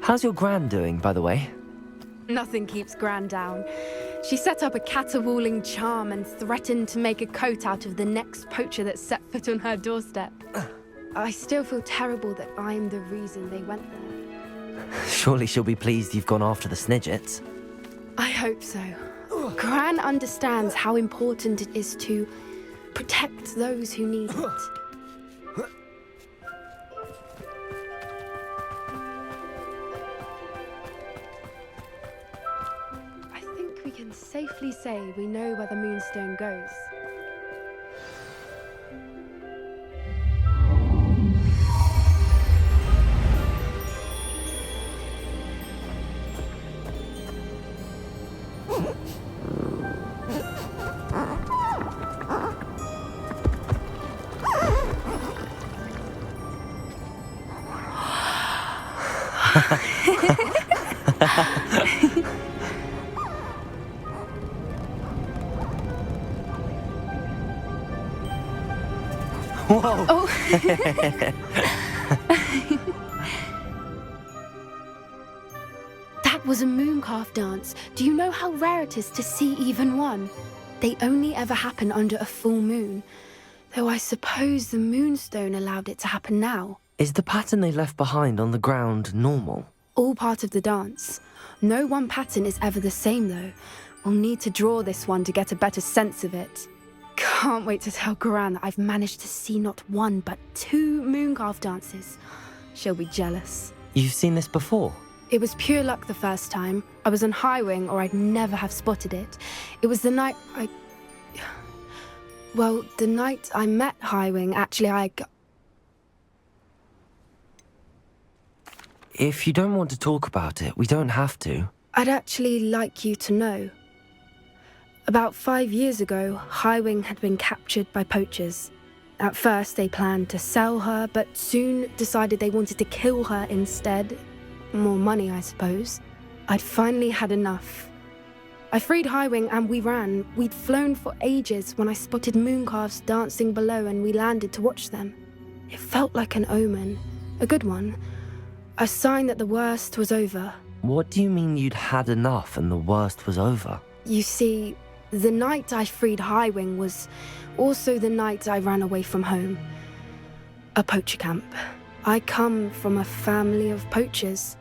How's your gran doing, by the way? Nothing keeps Gran down. She set up a caterwauling charm and threatened to make a coat out of the next poacher that set foot on her doorstep. I still feel terrible that I'm the reason they went there. Surely she'll be pleased you've gone after the Snidgets. I hope so. Gran understands how important it is to protect those who need it. I think we can safely say we know where the Moonstone goes. Whoa! Oh. That was a Mooncalf dance. Do you know how rare it is to see even one? They only ever happen under a full moon. Though I suppose the Moonstone allowed it to happen now. Is the pattern they left behind on the ground normal? All part of the dance. No one pattern is ever the same, though. We'll need to draw this one to get a better sense of it. Can't wait to tell Gran that I've managed to see not one, but 2 Mooncalf dances. She'll be jealous. You've seen this before? It was pure luck the first time. I was on Highwing, or I'd never have spotted it. It was the night Well, the night I met Highwing, actually, If you don't want to talk about it, we don't have to. I'd actually like you to know. About 5 years ago, Highwing had been captured by poachers. At first, they planned to sell her, but soon decided they wanted to kill her instead. More money, I suppose. I'd finally had enough. I freed Highwing and we ran. We'd flown for ages when I spotted Mooncalves dancing below and we landed to watch them. It felt like an omen. A good one. A sign that the worst was over. What do you mean you'd had enough and the worst was over? You see, the night I freed Highwing was also the night I ran away from home. A poacher camp. I come from a family of poachers.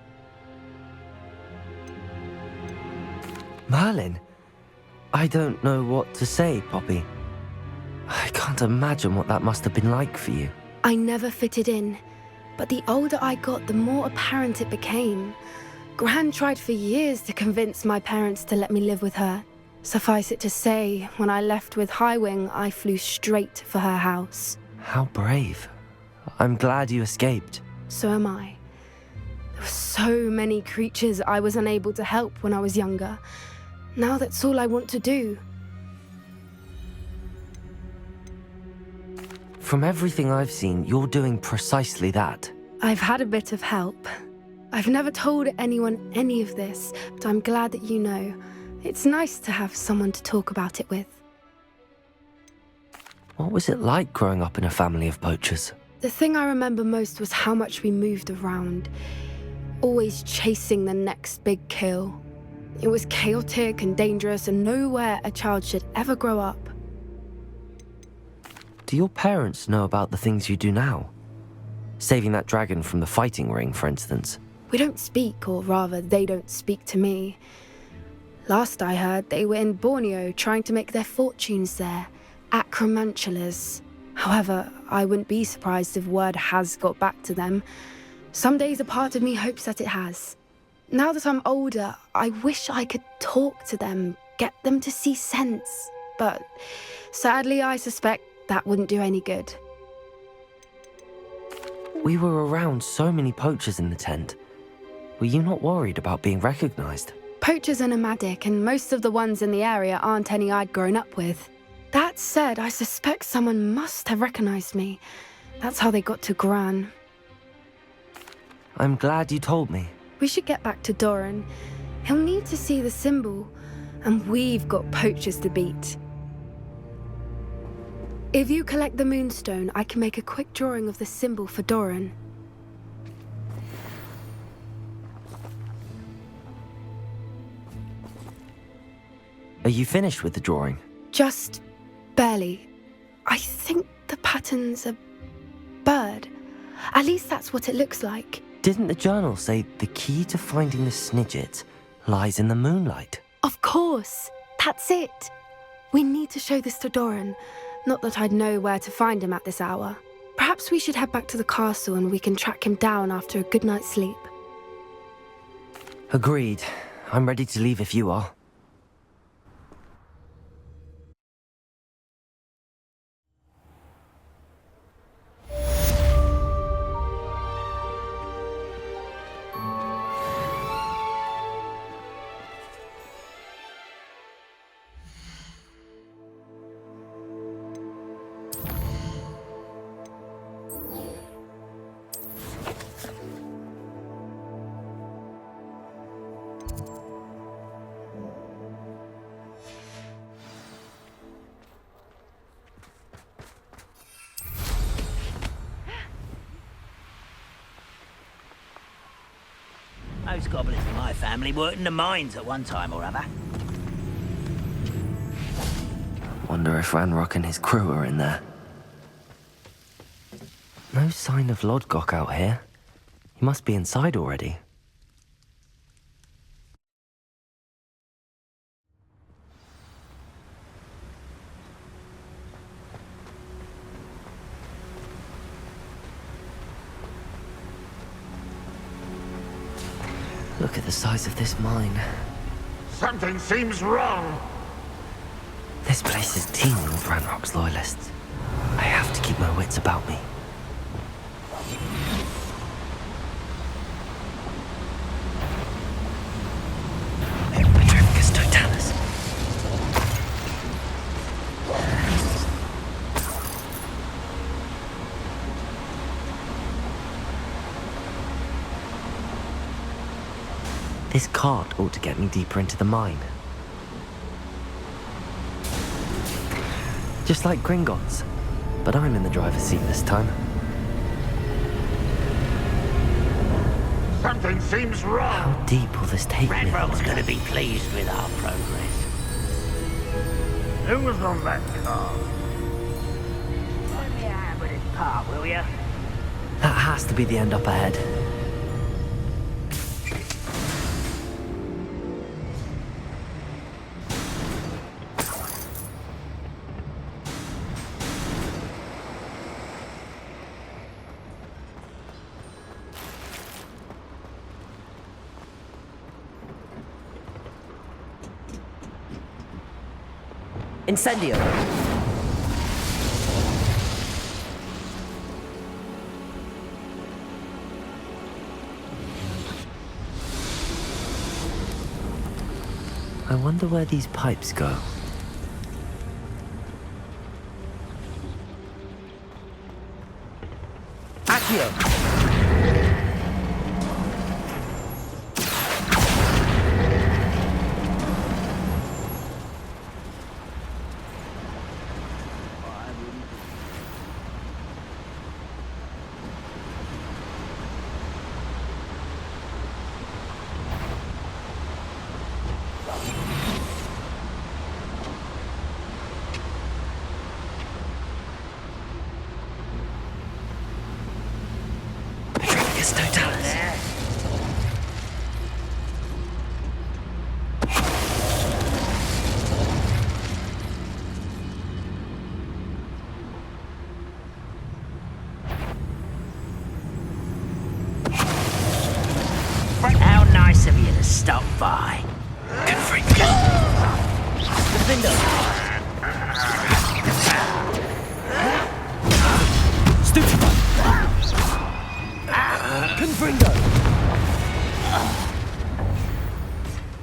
Merlin? I don't know what to say, Poppy. I can't imagine what that must have been like for you. I never fitted in, but the older I got, the more apparent it became. Gran tried for years to convince my parents to let me live with her. Suffice it to say, when I left with Highwing, I flew straight for her house. How brave. I'm glad you escaped. So am I. There were so many creatures I was unable to help when I was younger. Now that's all I want to do. From everything I've seen, you're doing precisely that. I've had a bit of help. I've never told anyone any of this, but I'm glad that you know. It's nice to have someone to talk about it with. What was it like growing up in a family of poachers? The thing I remember most was how much we moved around, always chasing the next big kill. It was chaotic and dangerous and nowhere a child should ever grow up. Do your parents know about the things you do now? Saving that dragon from the fighting ring, for instance. We don't speak, or rather, they don't speak to me. Last I heard, they were in Borneo trying to make their fortunes there, acromantulas. However, I wouldn't be surprised if word has got back to them. Some days a part of me hopes that it has. Now that I'm older, I wish I could talk to them, get them to see sense. But sadly, I suspect that wouldn't do any good. We were around so many poachers in the tent. Were you not worried about being recognized? Poachers are nomadic, and most of the ones in the area aren't any I'd grown up with. That said, I suspect someone must have recognized me. That's how they got to Gran. I'm glad you told me. We should get back to Doran. He'll need to see the symbol, and we've got poachers to beat. If you collect the Moonstone, I can make a quick drawing of the symbol for Doran. Are you finished with the drawing? Just barely. I think the pattern's a bird. At least that's what it looks like. Didn't the journal say the key to finding the Snidget lies in the moonlight? Of course. That's it. We need to show this to Doran. Not that I'd know where to find him at this hour. Perhaps we should head back to the castle and we can track him down after a good night's sleep. Agreed. I'm ready to leave if you are. Most goblins in my family worked in the mines at one time or other. Wonder if Ranrock and his crew are in there. No sign of Lodgok out here. He must be inside already. Look at the size of this mine. Something seems wrong. This place is teeming with Ranrock's loyalists. I have to keep my wits about me. Petrificus totalis. This cart ought to get me deeper into the mine. Just like Gringotts, but I'm in the driver's seat this time. Something seems wrong. How deep will this take me? I Ranrock's wonder? going to be pleased with our progress. Who was on that car? Let me have with this part, will you? That has to be the end up ahead. Incendio! I wonder where these pipes go. Accio! How nice of you to stop by. Good freak. The window. Stupid! Confringo!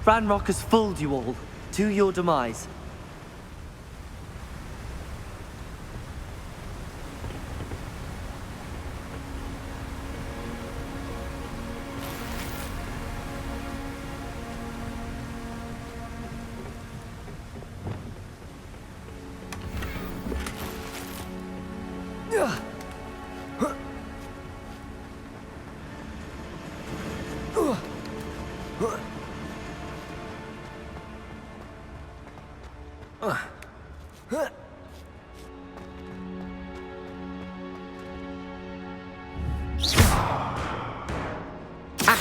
Ranrock has fooled you all, to your demise.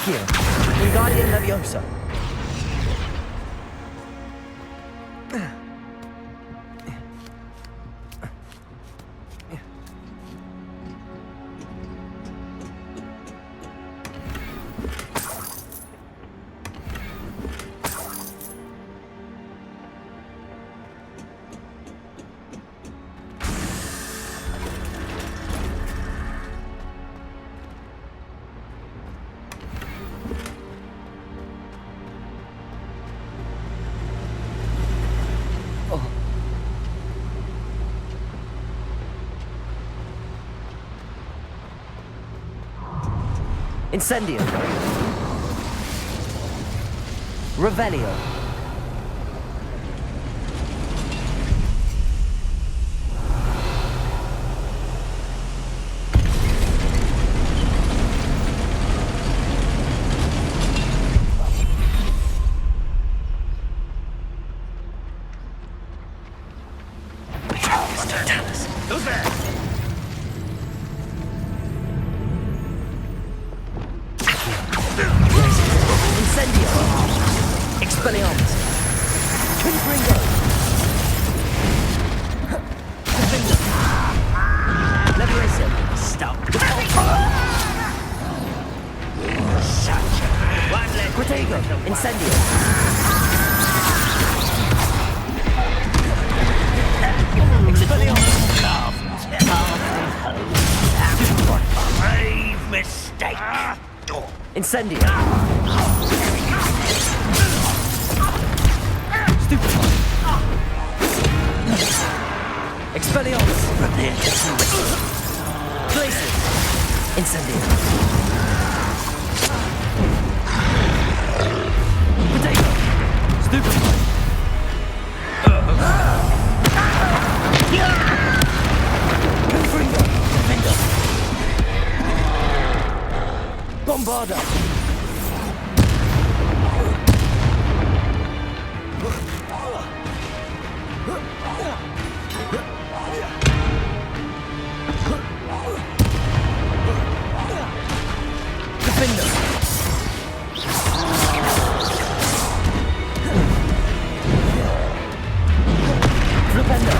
Accio, Wingardium Leviosa. Incendio. Revelio. Who's there? Incendio. Expelliarmus. Confringo. Defender. Leviosa. Stop. Protego. Incendio. Expelliarmus. Grave mistake. Incendio. Stupefy. Expelliarmus. Glacius. Incendio. Potato. Stupefy. Confringo. Defender. Bombarda. Defender. Flipendo.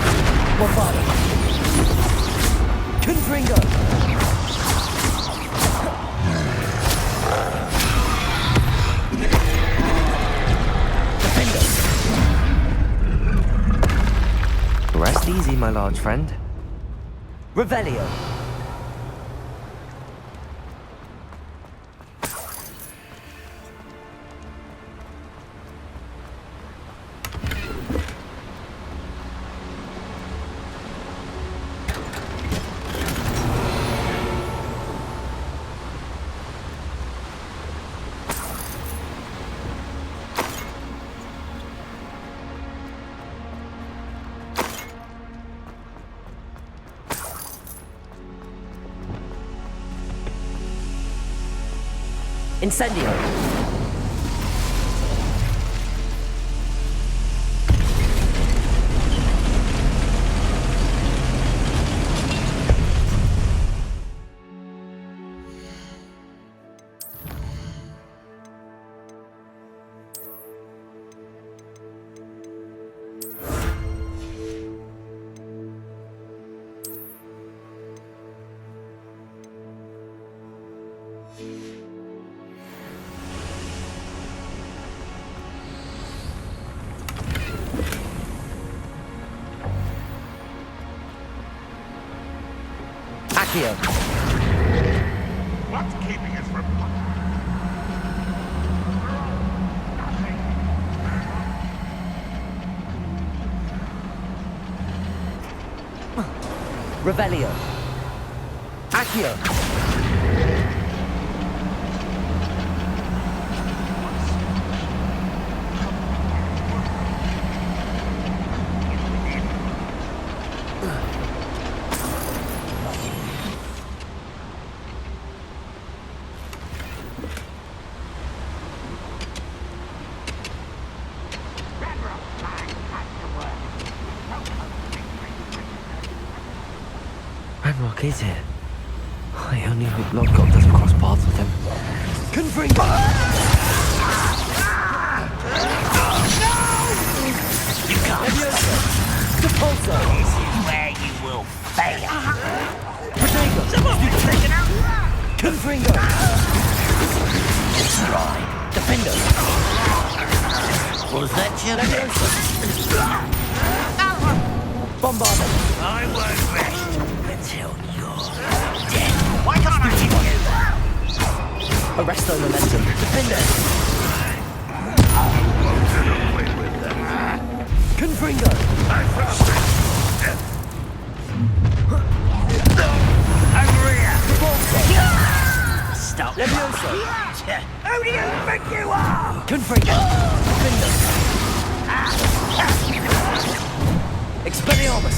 Bombarda. Confringo. Rest easy, my large friend. Revelio. Incendio. Accio. What's keeping us from... Revelio. Accio. Ranrock is here. I only hope Lodgok doesn't cross paths with him. Confringo! You can't. Leviosa! Depulso! This is where you will fail. Protego! Confringo! Destroy. Defendo! Was that you? Leviosa! Bombardo! I won't rest until you're dead. Why can't I keep you? Arresto momentum! Defendo! Confringo! Amelia! Repulso! Stop. Leviosa! Who do you think you are? Confringo! Defendo! Expelliarmus!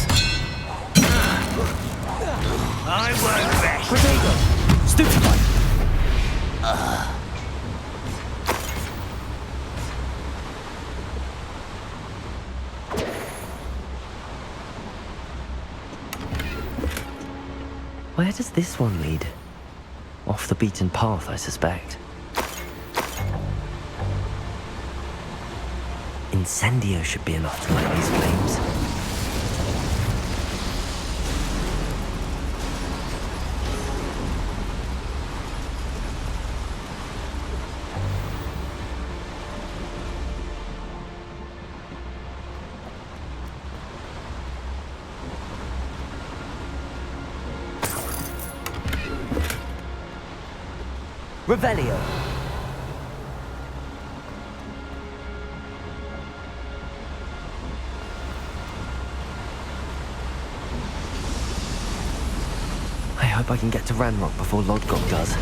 I won't rest. Protego! Stupefy! Where does this one lead? Off the beaten path, I suspect. Incendio should be enough to light these flames. Revelio. I hope I can get to Ranrock before Lodgok does.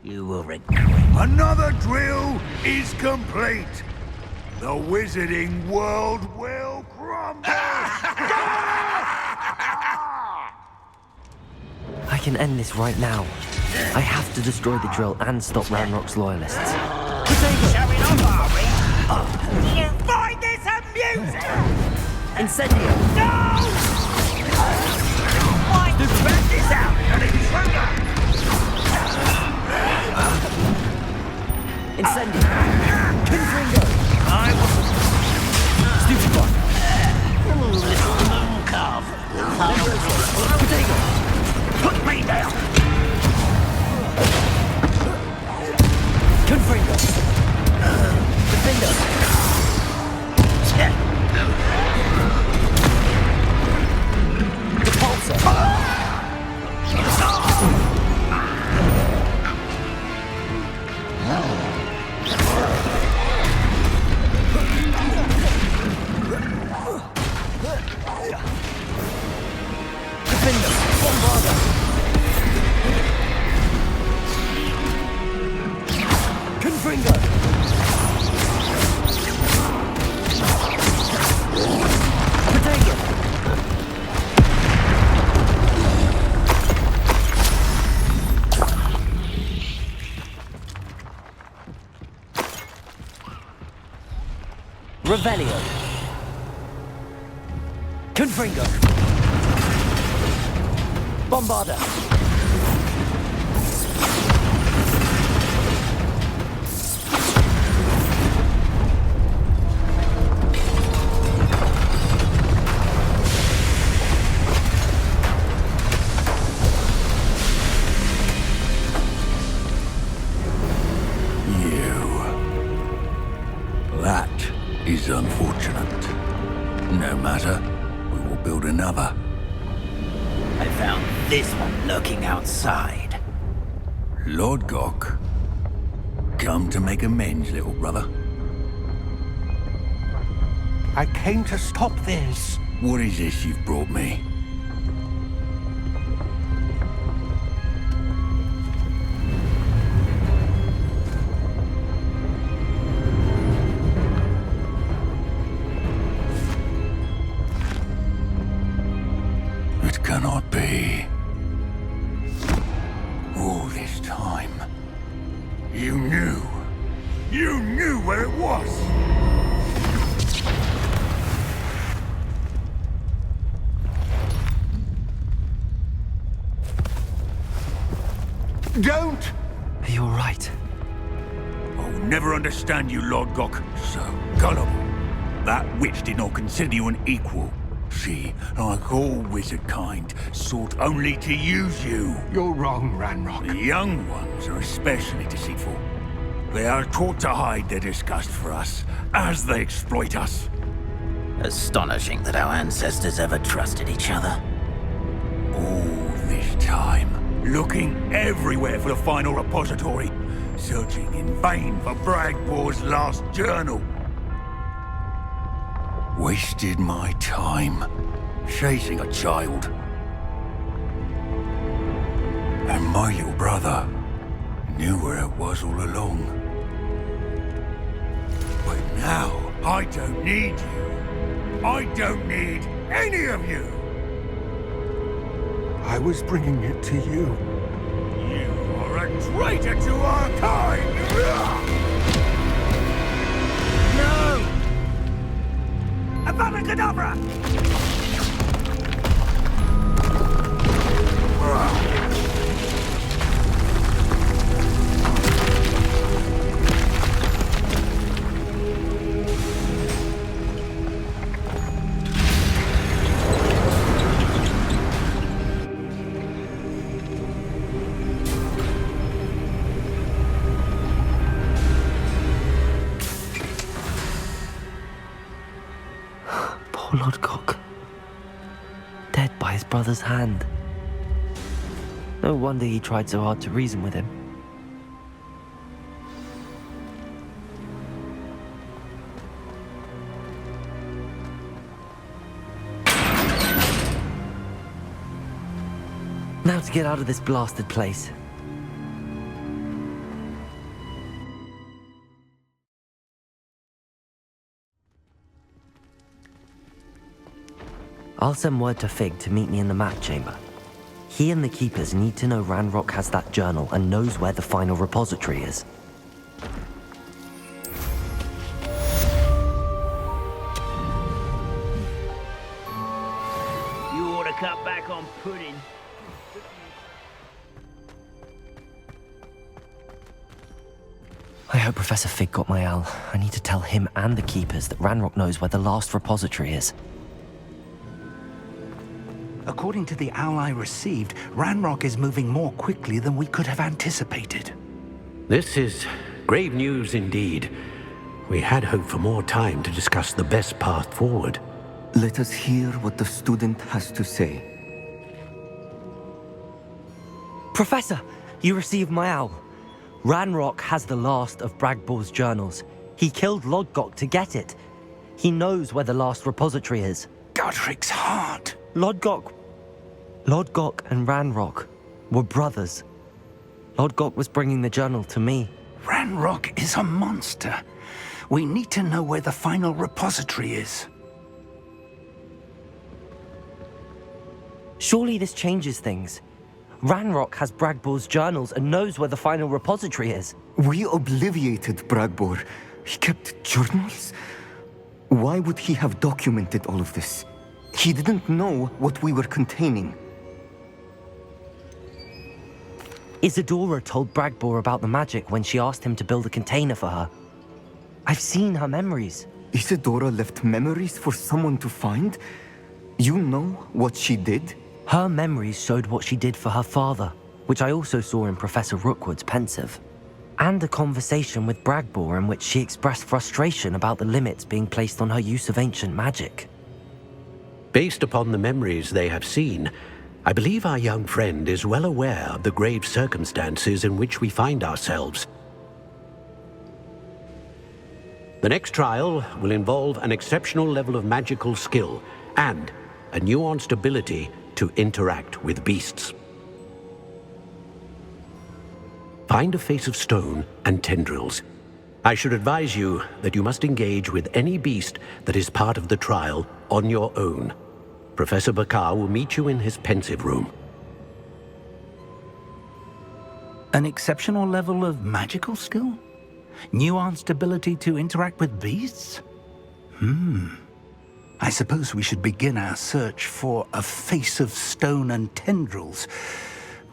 You will regret. Another drill is complete. The wizarding world will crumble. I can end this right now. I have to destroy the drill and stop Ranrock's loyalists. Showing off, are we? Do you find this amusing? Incendio! No! Why do you this out? An intruder! Incendio! Confringo! I will... Stupefy! Little Mooncalf. Protego! Put me down! Confringo! Defendo! Depulso! Revelio. Confringo. Bombarda. That is unfortunate. No matter, we will build another. I found this one lurking outside. Lord Gok, come to make amends, little brother. I came to stop this. What is this you've brought me? It cannot be. All this time, you knew. You knew where it was. Don't! Are you alright? I'll never understand you, Lord Gok. So gullible. That witch did not consider you an equal. She, like all wizard kind, sought only to use you. You're wrong, Ranrock. The young ones are especially deceitful. They are taught to hide their disgust for us, as they exploit us. Astonishing that our ancestors ever trusted each other. All this time, looking everywhere for the final repository, searching in vain for Bragbor's last journal. Wasted my time, chasing a child. And my little brother knew where it was all along. But now, I don't need you. I don't need any of you. I was bringing it to you. You are a traitor to our kind! No! Avada Kedavra! Poor Lord Gok. Dead by his brother's hand. No wonder he tried so hard to reason with him. Now to get out of this blasted place. I'll send word to Fig to meet me in the map chamber. He and the Keepers need to know Ranrock has that journal and knows where the final repository is. You ought to cut back on pudding. I hope Professor Fig got my owl. I need to tell him and the Keepers that Ranrock knows where the last repository is. According to the owl I received, Ranrock is moving more quickly than we could have anticipated. This is grave news indeed. We had hoped for more time to discuss the best path forward. Let us hear what the student has to say. Professor, you received my owl. Ranrock has the last of Bragbor's journals. He killed Lodgok to get it. He knows where the last repository is. Godric's heart. Lodgok and Ranrock were brothers. Lodgok was bringing the journal to me. Ranrock is a monster. We need to know where the final repository is. Surely this changes things. Ranrock has Bragbor's journals and knows where the final repository is. We obliviated Bragbor. He kept journals? Why would he have documented all of this? He didn't know what we were containing. Isadora told Bragbor about the magic when she asked him to build a container for her. I've seen her memories. Isadora left memories for someone to find? You know what she did? Her memories showed what she did for her father, which I also saw in Professor Rookwood's pensive. And a conversation with Bragbor in which she expressed frustration about the limits being placed on her use of ancient magic. Based upon the memories they have seen, I believe our young friend is well aware of the grave circumstances in which we find ourselves. The next trial will involve an exceptional level of magical skill and a nuanced ability to interact with beasts. Find a face of stone and tendrils. I should advise you that you must engage with any beast that is part of the trial on your own. Professor Bakar will meet you in his pensive room. An exceptional level of magical skill? Nuanced ability to interact with beasts? I suppose we should begin our search for a face of stone and tendrils,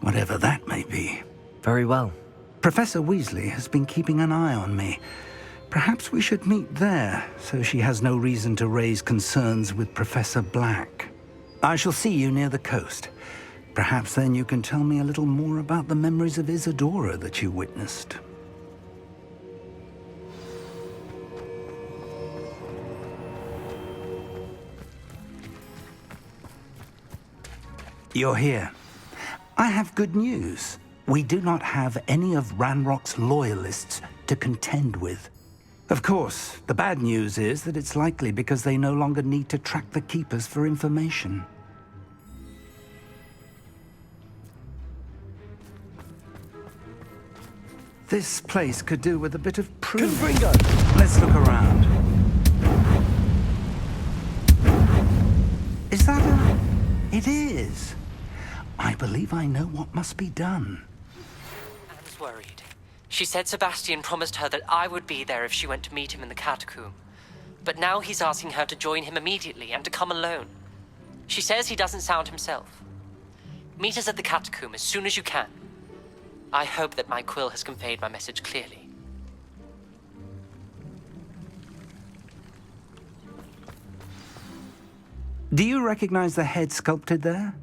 whatever that may be. Very well. Professor Weasley has been keeping an eye on me. Perhaps we should meet there, so she has no reason to raise concerns with Professor Black. I shall see you near the coast. Perhaps then you can tell me a little more about the memories of Isadora that you witnessed. You're here. I have good news. We do not have any of Ranrock's loyalists to contend with. Of course, the bad news is that it's likely because they no longer need to track the Keepers for information. This place could do with a bit of pruning. Let's look around. Is that a... It is. I believe I know what must be done. Anne's worried. She said Sebastian promised her that I would be there if she went to meet him in the catacomb. But now he's asking her to join him immediately and to come alone. She says he doesn't sound himself. Meet us at the catacomb as soon as you can. I hope that my quill has conveyed my message clearly. Do you recognize the head sculpted there?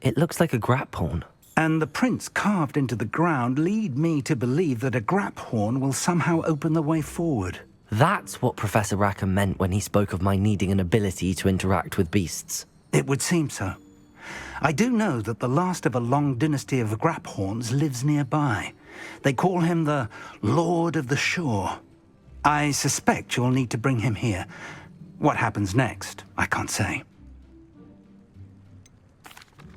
It looks like a graphorn. And the prints carved into the ground lead me to believe that a graphorn will somehow open the way forward. That's what Professor Rackham meant when he spoke of my needing an ability to interact with beasts. It would seem so. I do know that the last of a long dynasty of graphorns lives nearby. They call him the Lord of the Shore. I suspect you'll need to bring him here. What happens next, I can't say.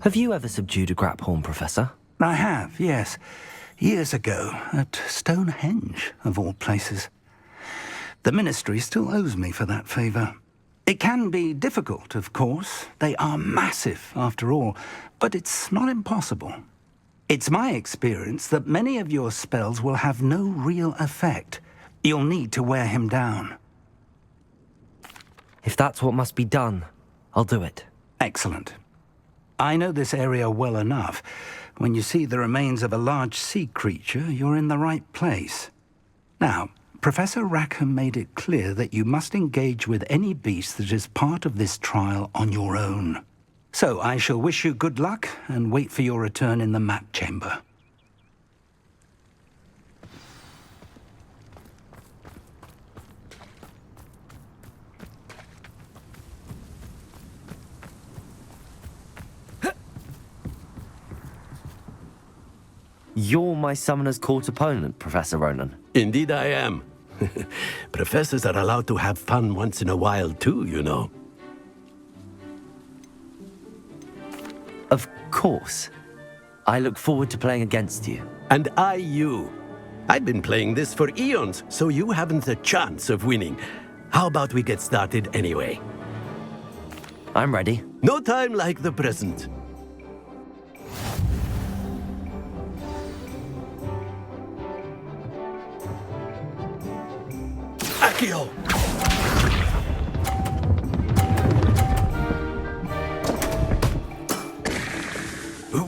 Have you ever subdued a graphorn, Professor? I have, yes. Years ago, at Stonehenge, of all places. The Ministry still owes me for that favor. It can be difficult, of course. They are massive, after all, but it's not impossible. It's my experience that many of your spells will have no real effect. You'll need to wear him down. If that's what must be done, I'll do it. Excellent. I know this area well enough. When you see the remains of a large sea creature, you're in the right place. Now, Professor Rackham made it clear that you must engage with any beast that is part of this trial on your own. So I shall wish you good luck and wait for your return in the map chamber. You're my Summoner's Court opponent, Professor Ronan. Indeed I am. Professors are allowed to have fun once in a while too, you know. Of course. I look forward to playing against you. And I you. I've been playing this for eons, so you haven't a chance of winning. How about we get started anyway? I'm ready. No time like the present. Accio!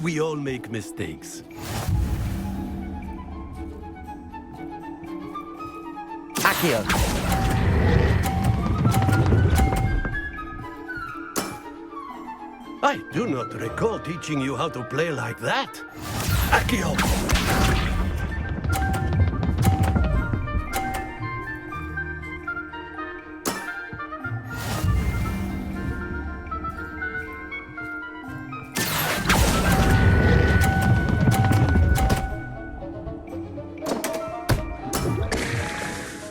We all make mistakes. Accio! I do not recall teaching you how to play like that. Accio!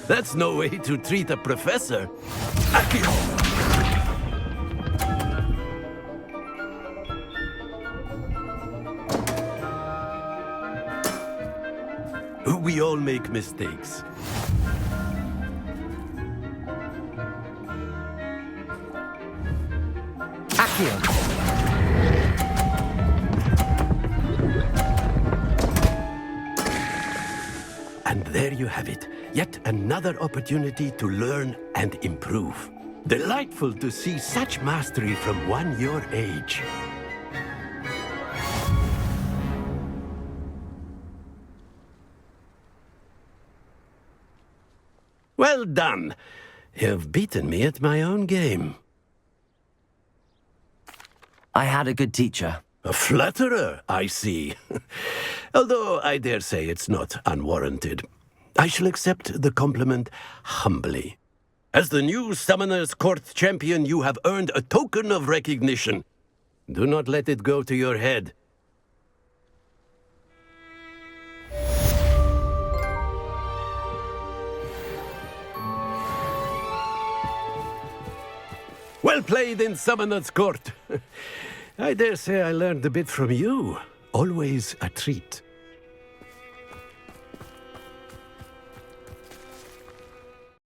That's no way to treat a professor. Accio! We all make mistakes. Accio! And there you have it. Yet another opportunity to learn and improve. Delightful to see such mastery from one your age. Well done. You've beaten me at my own game. I had a good teacher. A flatterer, I see. Although I dare say it's not unwarranted. I shall accept the compliment humbly. As the new Summoner's Court champion, you have earned a token of recognition. Do not let it go to your head. Well played in Summoner's Court. I dare say I learned a bit from you. Always a treat.